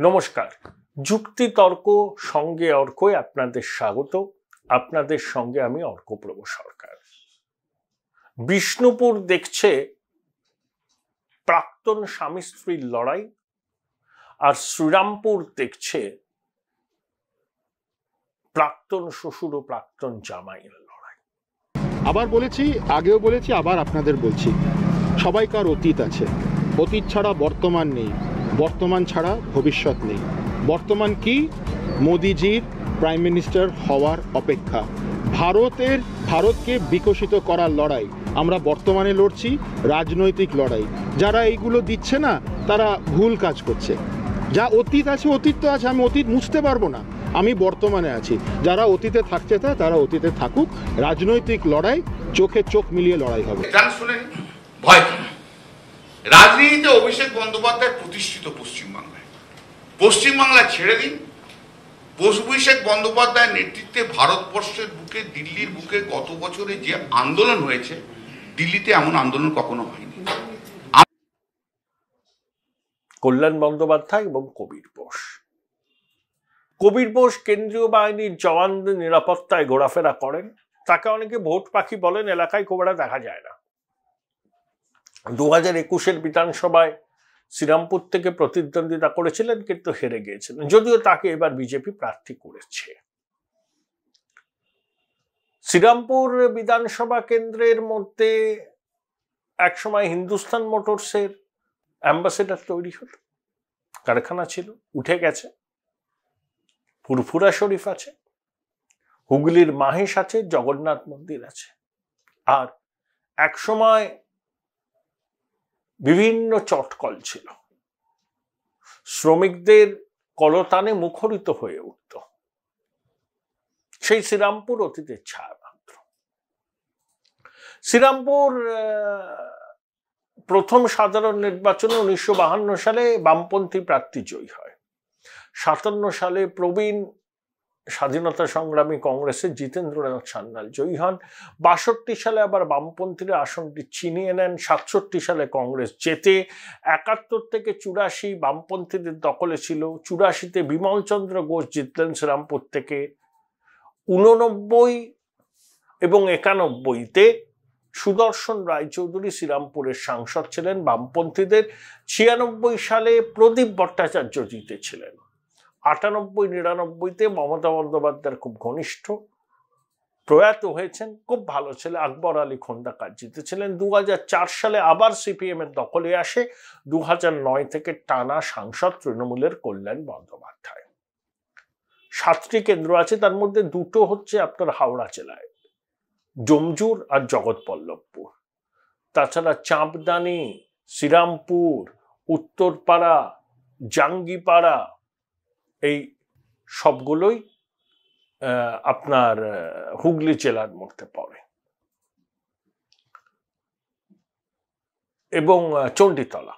নমস্কার, যুক্তি তর্ক সঙ্গে অর্কই আপনাদের স্বাগত। আপনাদের সঙ্গে আমি অর্কপ্রভ সরকার। বিষ্ণুপুর দেখছে প্রাক্তন স্বামী স্ত্রীর লড়াই, আর শ্রীরামপুর দেখছে প্রাক্তন শ্বশুর ও প্রাক্তন জামাইয়ের লড়াই। আবার বলেছি, আগেও বলেছি, আবার আপনাদের বলছি, সবাইকার অতীত আছে। অতীত ছাড়া বর্তমান নেই, বর্তমান ছাড়া ভবিষ্যৎ নেই। বর্তমান কি? মোদিজির প্রাইম মিনিস্টার হওয়ার অপেক্ষা। ভারতকে বিকশিত করার লড়াই আমরা বর্তমানে লড়ছি, রাজনৈতিক লড়াই। যারা এইগুলো দিচ্ছে না তারা ভুল কাজ করছে। যা অতীত আছে, অতীত তো আছে, আমি অতীত মুছতে পারবো না, আমি বর্তমানে আছি। যারা অতীতে থাকছে তারা অতীতে থাকুক। রাজনৈতিক লড়াই চোখে চোখ মিলিয়ে লড়াই হবে। ভয় কেন? রাজনীতিতে অভিষেক বন্দ্যোপাধ্যায় প্রতিষ্ঠিত পশ্চিমবাংলা ছেড়ে দিন। অভিষেক বন্দ্যোপাধ্যায়ের নেতৃত্বে ভারতবর্ষের বুকে, দিল্লির বুকে গত বছরে যে আন্দোলন হয়েছে, দিল্লিতে এমন আন্দোলন কখনো হয়নি। কল্যাণ বন্দ্যোপাধ্যায় এবং কবির বোস কেন্দ্রীয় বাহিনীর জওয়ানদের নিরাপত্তায় ঘোরাফেরা করেন। তাকে অনেকে ভোট পাখি বলেন, এলাকায় খুব একটা দেখা যায় না। 2021 বিধানসভায় শ্রীরামপুর থেকে প্রতিদ্বন্দ্বিতা করেছিলেন, কিন্তু হেরে গিয়েছিলেন, যদিও তাকে এবার বিজেপি প্রার্থী করেছে। শ্রীরামপুর বিধানসভা কেন্দ্রের মধ্যে একসময় হিন্দুস্তান মোটরসের অ্যাম্বাসেডর তৈরি হতো, কারখানা ছিল, উঠে গেছে। ফুরফুরা শরীফ আছে, হুগলির মাহেশ আছে, জগন্নাথ মন্দির আছে। আর একসময় বিভিন্ন চটকল ছিল, শ্রমিকদের কলতানে মুখরিত হয়ে উঠত। সেই শ্রীরামপুর অতীতের ছায়া মাত্র। শ্রীরামপুর প্রথম সাধারণ নির্বাচনে 1952 সালে বামপন্থী প্রার্থী জয়ী হয়। 57 সালে প্রবীণ স্বাধীনতা সংগ্রামী কংগ্রেসের জিতেন্দ্রনাথ সান্যাল জয়ী হন। 62 সালে আবার বামপন্থীরা আসনটি ছিনিয়ে নেন। 67 সালে কংগ্রেস জেতে। 71 থেকে 84 বামপন্থীদের দখলে ছিল। 84-তে বিমল চন্দ্র ঘোষ জিতলেন শ্রীরামপুর থেকে। 89 এবং 91-তে সুদর্শন রায়চৌধুরী শ্রীরামপুরের সাংসদ ছিলেন বামপন্থীদের। 96 সালে প্রদীপ ভট্টাচার্য জিতেছিলেন। 98-99-তে মমতা বন্দ্যোপাধ্যায়ের খুব ঘনিষ্ঠ, প্রয়াত হয়েছেন, খুব ভালো ছেলে আকবর আলী খন্দকার জিতেছিলেন। 2004 সালে আবার সিপিএম এর দখলে আসে। 2009 থেকে টানা সাংসদ তৃণমূলের কল্যাণ বন্দ্যোপাধ্যায়। 7টি কেন্দ্র আছে, তার মধ্যে 2টো হচ্ছে আপনার হাওড়া জেলায়, ডোমজুর আর জগৎবল্লভপুর। তাছাড়া চাঁপদানি, শ্রীরামপুর, উত্তরপাড়া, জাঙ্গিপাড়া, এই সবগুলোই আপনার হুগলি জেলার মধ্যে পড়ে। এবং চণ্ডীতলা,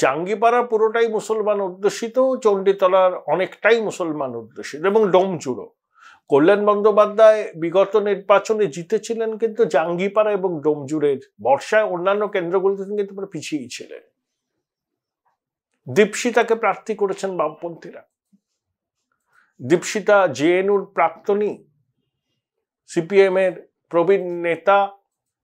জাঙ্গিপাড়া পুরোটাই মুসলমান অধ্যুষিত, চণ্ডীতলার অনেকটাই মুসলমান অধ্যুষিত, এবং ডোমজুরও। কল্যাণ বন্দ্যোপাধ্যায় বিগত নির্বাচনে জিতেছিলেন, কিন্তু জাঙ্গিপাড়া এবং ডোমজুরের বর্ষায় অন্যান্য কেন্দ্রগুলিতে কিন্তু পিছিয়েই ছিলেন। দীপশিতাকে প্রার্থী করেছেন বামপন্থীরা। দীপশিতা জেএনইউর প্রাক্তনী, সিপিএম এর প্রবীণ নেতা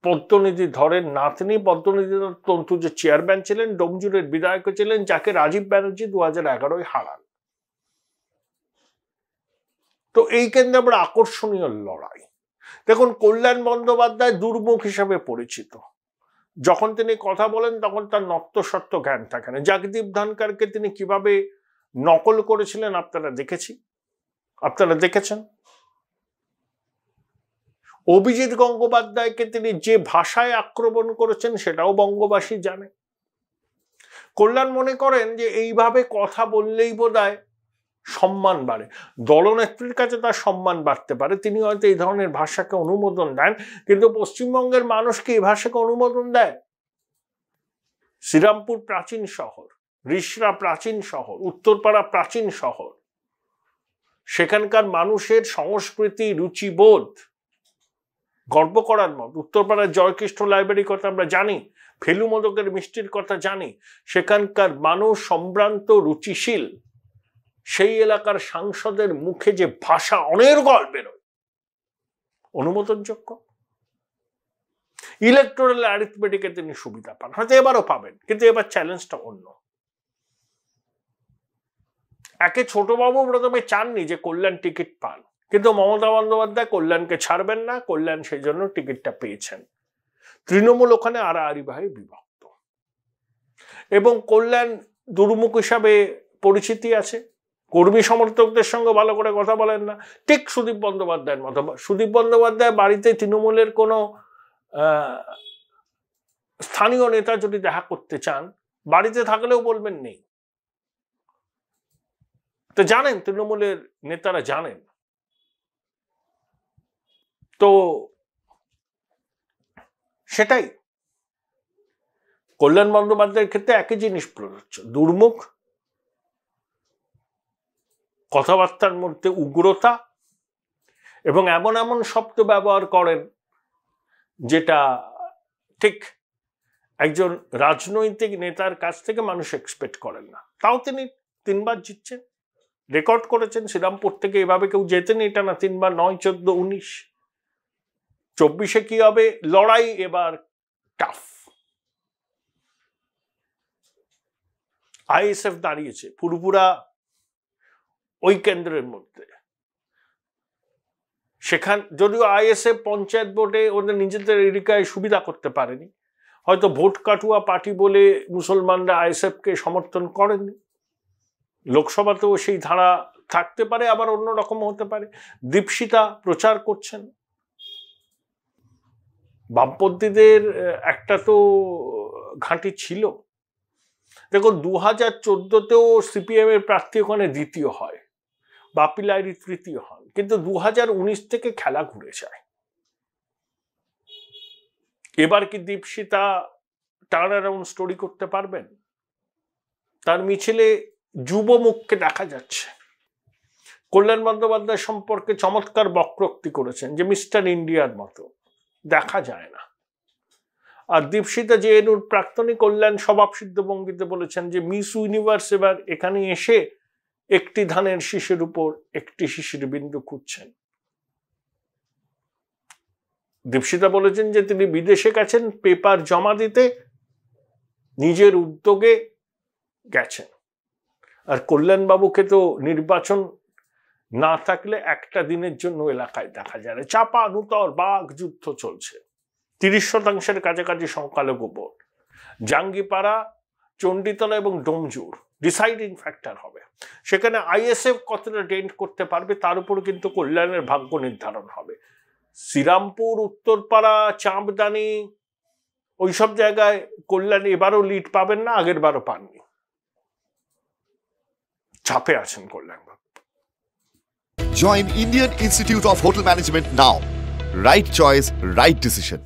পদ্মনিধি ধরের নাতনি। পদ্মনিধি তন্তু যে চেয়ারম্যান ছিলেন, ডোমজুরের বিধায়ক ছিলেন, যাকে রাজীব ব্যানার্জি 2011-য় হারান। তো এই কেন্দ্রে আমরা আকর্ষণীয় লড়াই। দেখুন, কল্যাণ বন্দ্যোপাধ্যায় দুর্মুখ হিসাবে পরিচিত। যখন তিনি কথা বলেন তখন তার নত্যসত্ত্ব জ্ঞান থাকে না। জগদীপ ধনকরকে তিনি কিভাবে নকল করেছিলেন আপনারা দেখেছেন। অভিজিৎ গঙ্গোপাধ্যায়কে তিনি যে ভাষায় আক্রমণ করেছেন সেটাও বঙ্গবাসী জানে। কল্যাণ মনে করেন যে এইভাবে কথা বললেই বোধহয় সম্মান বাড়ে, দলনেত্রীর কাছে তার সম্মান বাড়তে পারে। তিনি হয়তো এই ধরনের ভাষাকে অনুমোদন দেন, কিন্তু পশ্চিমবঙ্গের মানুষকে এই ভাষাকে অনুমোদন দেয়? শ্রীরামপুর প্রাচীন শহর, রিষড়া প্রাচীন শহর, উত্তরপাড়া প্রাচীন শহর। সেখানকার মানুষের সংস্কৃতি, রুচিবোধ গর্ব করার মত। উত্তরপাড়ার জয়কৃষ্ণ লাইব্রেরির কথা আমরা জানি, ফেলু মোদকের মিষ্টির কথা জানি, সেখানকার মানুষ সম্ভ্রান্ত রুচিশীল, সেই এলাকার সাংসদের মুখে যে ভাষা অনেরগল বেরোয়, অনুমোদনযোগ্য। ইলেকটোরাল অ্যারিথমেটিকে তিনি সুবিধা পান, হয়তো এবারও পাবেন, কিন্তু এবার চ্যালেঞ্জটা অন্য। একে ছোটবাবু প্রথমে চাননি যে কল্যাণ টিকিট পান, কিন্তু মমতা বন্দ্যোপাধ্যায় কল্যাণকে ছাড়বেন না, কল্যাণ সেই জন্য টিকিটটা পেয়েছেন। তৃণমূল ওখানে আড়াআড়িভাবে বিভক্ত, এবং কল্যাণ দুর্মুখ হিসাবে পরিচিতি আছে, কর্মী সমর্থকদের সঙ্গে ভালো করে কথা বলেন না, ঠিক সুদীপ বন্দ্যোপাধ্যায়ের মতো। সুদীপ বন্দ্যোপাধ্যায় বাড়িতে তৃণমূলের কোনো স্থানীয় নেতা যদি দেখা করতে চান, বাড়িতে থাকলেও বলবেন নেই। তো জানেন, তৃণমূলের নেতারা জানেন। তো সেটাই কল্যাণ বন্দ্যোপাধ্যায়ের ক্ষেত্রে একই জিনিস প্রযোজ্য, দুর্মুখ, কথাবার্তার মধ্যে উগ্রতা, এবং এমন এমন শব্দ ব্যবহার করেন যেটা ঠিক একজন রাজনৈতিক নেতার কাছ থেকে মানুষ এক্সপেক্ট করেন না। তাও তিনি 3 বার জিতছেন, রেকর্ড করেছেন। শ্রীরামপুর থেকে এভাবে কেউ জেতেনি, এটা না 3 বার, 9, 14, 19, 24-এ কি হবে? লড়াই এবার টাফ। আইএসএফ দাঁড়িয়েছে পুরোপুরা ওই কেন্দ্রের মধ্যে। সেখান যদিও আইএসএফ পঞ্চায়েত ভোটে ওদের নিজেদের এলাকায় সুবিধা করতে পারেনি, হয়তো ভোট কাটুয়া পার্টি বলে মুসলমানরা আইএসএফকে সমর্থন করেননি। লোকসভাতেও সেই ধারা থাকতে পারে, আবার অন্যরকম হতে পারে। দীপশিতা প্রচার করছেন। বামপন্থীদের একটা তো ঘাঁটি ছিল। দেখুন, 2014-তেও সিপিএম এর প্রার্থী ওখানে দ্বিতীয় হয়, বাপি লাহিড়ী তৃতীয় হন, কিন্তু 2019 থেকে খেলা ঘুরে যায়। এবার কি দীপশিতা টার্ন অ্যারাউন্ড স্টোরি করতে পারবেন? তার মিছিলে যুব মুখকে দেখা যাচ্ছে। কল্যাণ বন্দ্যোপাধ্যায় সম্পর্কে চমৎকার বক্রোক্তি করেছেন যে মিস্টার ইন্ডিয়ার মতো, দেখা যায় না। আর দীপশিতা জেএনইউর প্রাক্তনী কল্যাণ স্বভাবসিদ্ধ ভঙ্গিতে বলেছেন যে মিস ইউনিভার্স এবার এখানে এসে একটি ধানের শীষের উপর একটি শিশির বিন্দু খুঁজছেন। দীপশিতা বলেছেন যে তিনি বিদেশে গেছেন পেপার জমা দিতে, নিজের উদ্যোগে গেছেন। আর কল্যাণবাবুকে তো নির্বাচন না থাকলে একটা দিনের জন্য এলাকায় দেখা যায় না। চাপা নুতর বাঘ যুদ্ধ চলছে। 30% কাছাকাছি সংখ্যালঘু ভোট। জাঙ্গিপাড়া, চণ্ডীতলা এবং ডোমজুর ডিসাইডিং ফ্যাক্টর হবে। সেখানে আইএসএফ কতটা ডেন্ট করতে পারবে তার উপর কিন্তু কল্যাণের ভাগ্য নির্ধারণ হবে। শ্রীরামপুর, উত্তরপাড়া, চাঁদদানি, ওইসব জায়গায় কল্যাণ এবারও লিড পাবেন না, আগের বারও পাননি। চাপে আছেন কল্যাণবাবু। Join Indian Institute of Hotel Management now. Right choice, right decision.